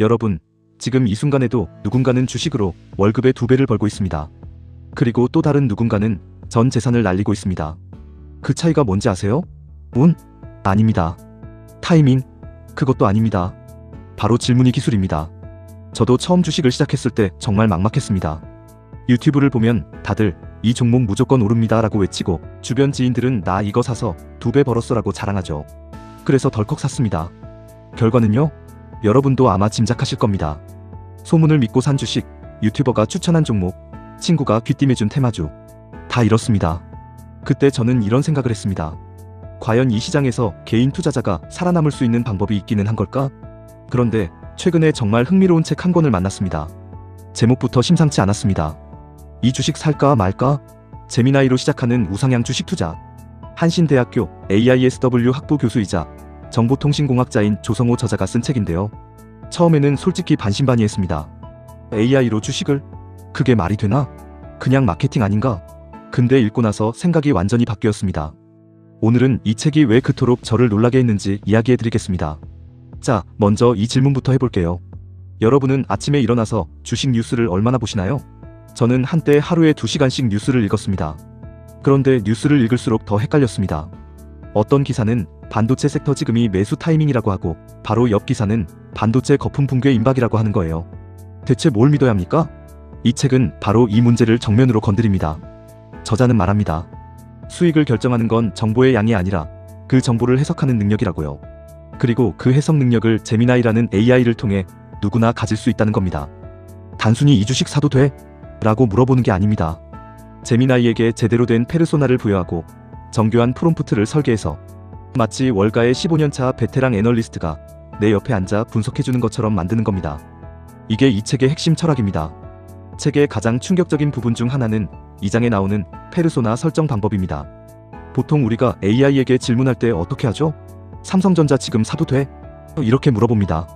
여러분, 지금 이 순간에도 누군가는 주식으로 월급의 2배를 벌고 있습니다. 그리고 또 다른 누군가는 전 재산을 날리고 있습니다. 그 차이가 뭔지 아세요? 운? 아닙니다. 타이밍? 그것도 아닙니다. 바로 질문이 기술입니다. 저도 처음 주식을 시작했을 때 정말 막막했습니다. 유튜브를 보면 다들 이 종목 무조건 오릅니다 라고 외치고, 주변 지인들은 나 이거 사서 2배 벌었어 라고 자랑하죠. 그래서 덜컥 샀습니다. 결과는요? 여러분도 아마 짐작하실 겁니다. 소문을 믿고 산 주식, 유튜버가 추천한 종목, 친구가 귀띔해준 테마주, 다 이렇습니다. 그때 저는 이런 생각을 했습니다. 과연 이 시장에서 개인 투자자가 살아남을 수 있는 방법이 있기는 한 걸까? 그런데 최근에 정말 흥미로운 책 한 권을 만났습니다. 제목부터 심상치 않았습니다. 이 주식 살까 말까? 재미나이로 시작하는 우상향 주식 투자. 한신대학교 AISW 학부 교수이자 정보통신공학자인 조성호 저자가 쓴 책인데요. 처음에는 솔직히 반신반의했습니다. AI로 주식을? 그게 말이 되나? 그냥 마케팅 아닌가? 근데 읽고 나서 생각이 완전히 바뀌었습니다. 오늘은 이 책이 왜 그토록 저를 놀라게 했는지 이야기해드리겠습니다. 자, 먼저 이 질문부터 해볼게요. 여러분은 아침에 일어나서 주식 뉴스를 얼마나 보시나요? 저는 한때 하루에 2시간씩 뉴스를 읽었습니다. 그런데 뉴스를 읽을수록 더 헷갈렸습니다. 어떤 기사는 반도체 섹터 지금이 매수 타이밍이라고 하고, 바로 옆 기사는 반도체 거품 붕괴 임박이라고 하는 거예요. 대체 뭘 믿어야 합니까? 이 책은 바로 이 문제를 정면으로 건드립니다. 저자는 말합니다. 수익을 결정하는 건 정보의 양이 아니라 그 정보를 해석하는 능력이라고요. 그리고 그 해석 능력을 제미나이라는 AI를 통해 누구나 가질 수 있다는 겁니다. 단순히 이 주식 사도 돼? 라고 물어보는 게 아닙니다. 제미나이에게 제대로 된 페르소나를 부여하고 정교한 프롬프트를 설계해서 마치 월가의 15년차 베테랑 애널리스트가 내 옆에 앉아 분석해주는 것처럼 만드는 겁니다. 이게 이 책의 핵심 철학입니다. 책의 가장 충격적인 부분 중 하나는 2장에 나오는 페르소나 설정 방법입니다. 보통 우리가 AI에게 질문할 때 어떻게 하죠? 삼성전자 지금 사도 돼? 이렇게 물어봅니다.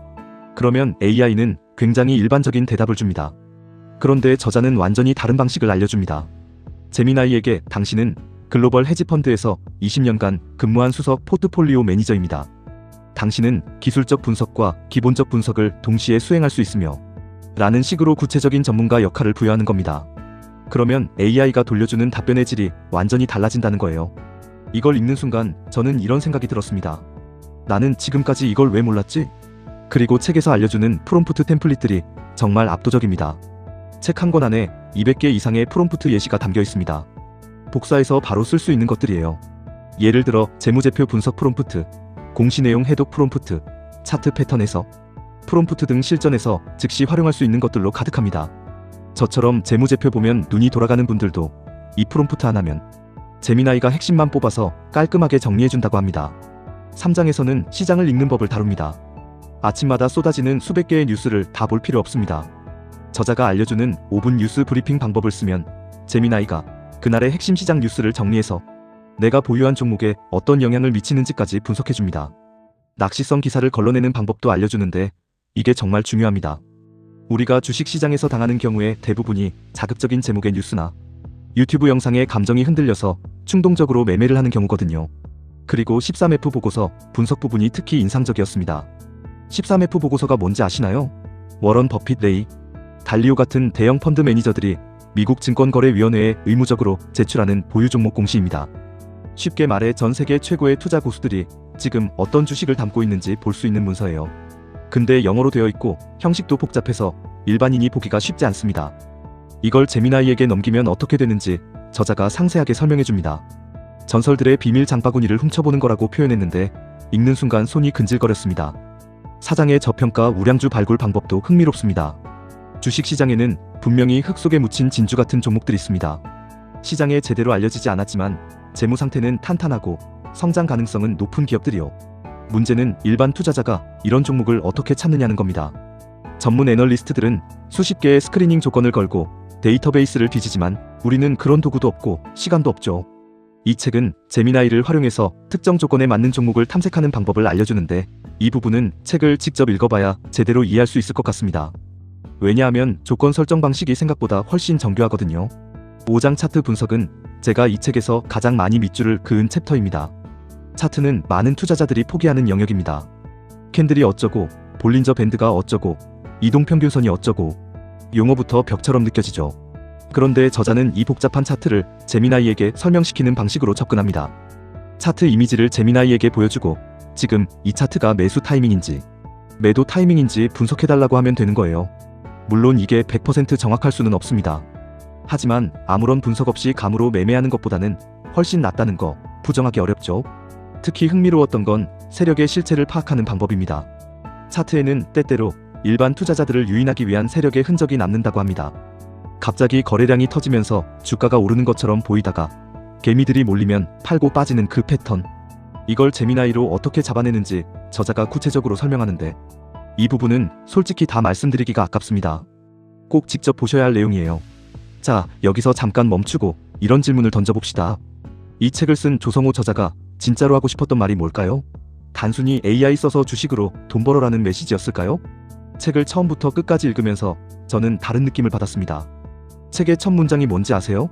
그러면 AI는 굉장히 일반적인 대답을 줍니다. 그런데 저자는 완전히 다른 방식을 알려줍니다. 제미나이에게 당신은 글로벌 헤지펀드에서 20년간 근무한 수석 포트폴리오 매니저입니다. 당신은 기술적 분석과 기본적 분석을 동시에 수행할 수 있으며 라는 식으로 구체적인 전문가 역할을 부여하는 겁니다. 그러면 AI가 돌려주는 답변의 질이 완전히 달라진다는 거예요. 이걸 읽는 순간 저는 이런 생각이 들었습니다. 나는 지금까지 이걸 왜 몰랐지? 그리고 책에서 알려주는 프롬프트 템플릿들이 정말 압도적입니다. 책 한 권 안에 200개 이상의 프롬프트 예시가 담겨 있습니다. 복사해서 바로 쓸 수 있는 것들이에요. 예를 들어 재무제표 분석 프롬프트, 공시내용 해독 프롬프트, 차트 패턴 해석, 프롬프트 등 실전에서 즉시 활용할 수 있는 것들로 가득합니다. 저처럼 재무제표 보면 눈이 돌아가는 분들도 이 프롬프트 하나면 제미나이가 핵심만 뽑아서 깔끔하게 정리해준다고 합니다. 3장에서는 시장을 읽는 법을 다룹니다. 아침마다 쏟아지는 수백 개의 뉴스를 다 볼 필요 없습니다. 저자가 알려주는 5분 뉴스 브리핑 방법을 쓰면 제미나이가 그날의 핵심 시장 뉴스를 정리해서 내가 보유한 종목에 어떤 영향을 미치는지까지 분석해줍니다. 낚시성 기사를 걸러내는 방법도 알려주는데 이게 정말 중요합니다. 우리가 주식시장에서 당하는 경우에 대부분이 자극적인 제목의 뉴스나 유튜브 영상에 감정이 흔들려서 충동적으로 매매를 하는 경우거든요. 그리고 13F 보고서 분석 부분이 특히 인상적이었습니다. 13F 보고서가 뭔지 아시나요? 워런 버핏, 레이 달리오 같은 대형 펀드 매니저들이 미국 증권거래위원회에 의무적으로 제출하는 보유 종목 공시입니다. 쉽게 말해 전 세계 최고의 투자 고수들이 지금 어떤 주식을 담고 있는지 볼 수 있는 문서예요. 근데 영어로 되어 있고 형식도 복잡해서 일반인이 보기가 쉽지 않습니다. 이걸 제미나이에게 넘기면 어떻게 되는지 저자가 상세하게 설명해줍니다. 전설들의 비밀 장바구니를 훔쳐보는 거라고 표현했는데 읽는 순간 손이 근질거렸습니다. 사장의 저평가 우량주 발굴 방법도 흥미롭습니다. 주식시장에는 분명히 흙 속에 묻힌 진주 같은 종목들이 있습니다. 시장에 제대로 알려지지 않았지만 재무 상태는 탄탄하고 성장 가능성은 높은 기업들이요. 문제는 일반 투자자가 이런 종목을 어떻게 찾느냐는 겁니다. 전문 애널리스트들은 수십 개의 스크리닝 조건을 걸고 데이터베이스를 뒤지지만 우리는 그런 도구도 없고 시간도 없죠. 이 책은 제미나이를 활용해서 특정 조건에 맞는 종목을 탐색하는 방법을 알려주는데 이 부분은 책을 직접 읽어봐야 제대로 이해할 수 있을 것 같습니다. 왜냐하면 조건 설정 방식이 생각보다 훨씬 정교하거든요. 5장 차트 분석은 제가 이 책에서 가장 많이 밑줄을 그은 챕터입니다. 차트는 많은 투자자들이 포기하는 영역입니다. 캔들이 어쩌고, 볼린저 밴드가 어쩌고, 이동평균선이 어쩌고 용어부터 벽처럼 느껴지죠. 그런데 저자는 이 복잡한 차트를 제미나이에게 설명시키는 방식으로 접근합니다. 차트 이미지를 제미나이에게 보여주고 지금 이 차트가 매수 타이밍인지 매도 타이밍인지 분석해달라고 하면 되는 거예요. 물론 이게 100% 정확할 수는 없습니다. 하지만 아무런 분석 없이 감으로 매매하는 것보다는 훨씬 낫다는 거 부정하기 어렵죠. 특히 흥미로웠던 건 세력의 실체를 파악하는 방법입니다. 차트에는 때때로 일반 투자자들을 유인하기 위한 세력의 흔적이 남는다고 합니다. 갑자기 거래량이 터지면서 주가가 오르는 것처럼 보이다가 개미들이 몰리면 팔고 빠지는 그 패턴. 이걸 제미나이로 어떻게 잡아내는지 저자가 구체적으로 설명하는데 이 부분은 솔직히 다 말씀드리기가 아깝습니다. 꼭 직접 보셔야 할 내용이에요. 자, 여기서 잠깐 멈추고 이런 질문을 던져봅시다. 이 책을 쓴 조성호 저자가 진짜로 하고 싶었던 말이 뭘까요? 단순히 AI 써서 주식으로 돈 벌어라는 메시지였을까요? 책을 처음부터 끝까지 읽으면서 저는 다른 느낌을 받았습니다. 책의 첫 문장이 뭔지 아세요?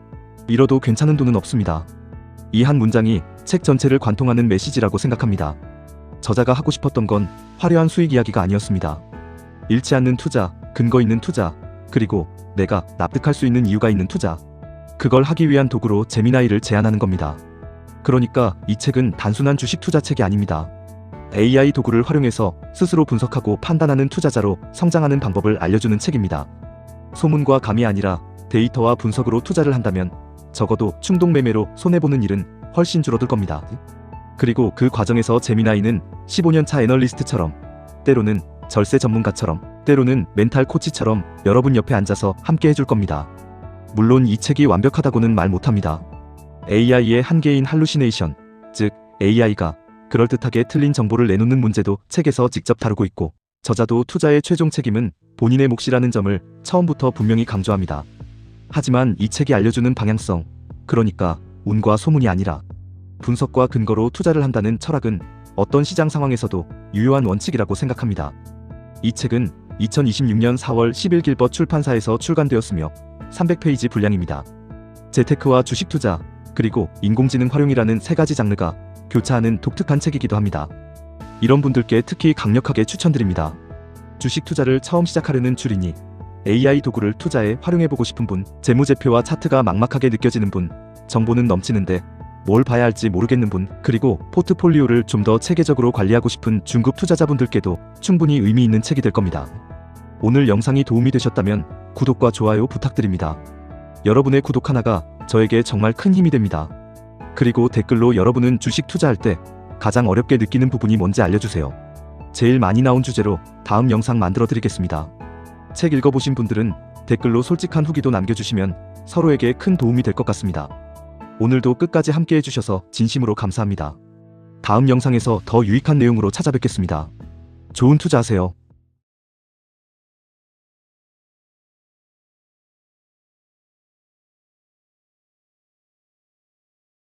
잃어도 괜찮은 돈은 없습니다. 이 한 문장이 책 전체를 관통하는 메시지라고 생각합니다. 저자가 하고 싶었던 건 화려한 수익 이야기가 아니었습니다. 잃지 않는 투자, 근거 있는 투자, 그리고 내가 납득할 수 있는 이유가 있는 투자. 그걸 하기 위한 도구로 제미나이를 제안하는 겁니다. 그러니까 이 책은 단순한 주식 투자 책이 아닙니다. AI 도구를 활용해서 스스로 분석하고 판단하는 투자자로 성장하는 방법을 알려주는 책입니다. 소문과 감이 아니라 데이터와 분석으로 투자를 한다면 적어도 충동매매로 손해보는 일은 훨씬 줄어들 겁니다. 그리고 그 과정에서 제미나이는 15년차 애널리스트처럼, 때로는 절세 전문가처럼, 때로는 멘탈 코치처럼 여러분 옆에 앉아서 함께 해줄 겁니다. 물론 이 책이 완벽하다고는 말 못합니다. AI의 한계인 할루시네이션, 즉 AI가 그럴듯하게 틀린 정보를 내놓는 문제도 책에서 직접 다루고 있고 저자도 투자의 최종 책임은 본인의 몫이라는 점을 처음부터 분명히 강조합니다. 하지만 이 책이 알려주는 방향성, 그러니까 운과 소문이 아니라 분석과 근거로 투자를 한다는 철학은 어떤 시장 상황에서도 유효한 원칙이라고 생각합니다. 이 책은 2026년 4월 10일 길벗 출판사에서 출간되었으며 300페이지 분량입니다. 재테크와 주식 투자, 그리고 인공지능 활용이라는 세 가지 장르가 교차하는 독특한 책이기도 합니다. 이런 분들께 특히 강력하게 추천드립니다. 주식 투자를 처음 시작하려는 줄이니, AI 도구를 투자에 활용해보고 싶은 분, 재무제표와 차트가 막막하게 느껴지는 분, 정보는 넘치는데 뭘 봐야 할지 모르겠는 분, 그리고 포트폴리오를 좀 더 체계적으로 관리하고 싶은 중급 투자자분들께도 충분히 의미 있는 책이 될 겁니다. 오늘 영상이 도움이 되셨다면 구독과 좋아요 부탁드립니다. 여러분의 구독 하나가 저에게 정말 큰 힘이 됩니다. 그리고 댓글로 여러분은 주식 투자할 때 가장 어렵게 느끼는 부분이 뭔지 알려주세요. 제일 많이 나온 주제로 다음 영상 만들어 드리겠습니다. 책 읽어보신 분들은 댓글로 솔직한 후기도 남겨주시면 서로에게 큰 도움이 될 것 같습니다. 오늘도 끝까지 함께 해주셔서 진심으로 감사합니다. 다음 영상에서 더 유익한 내용으로 찾아뵙겠습니다. 좋은 투자하세요.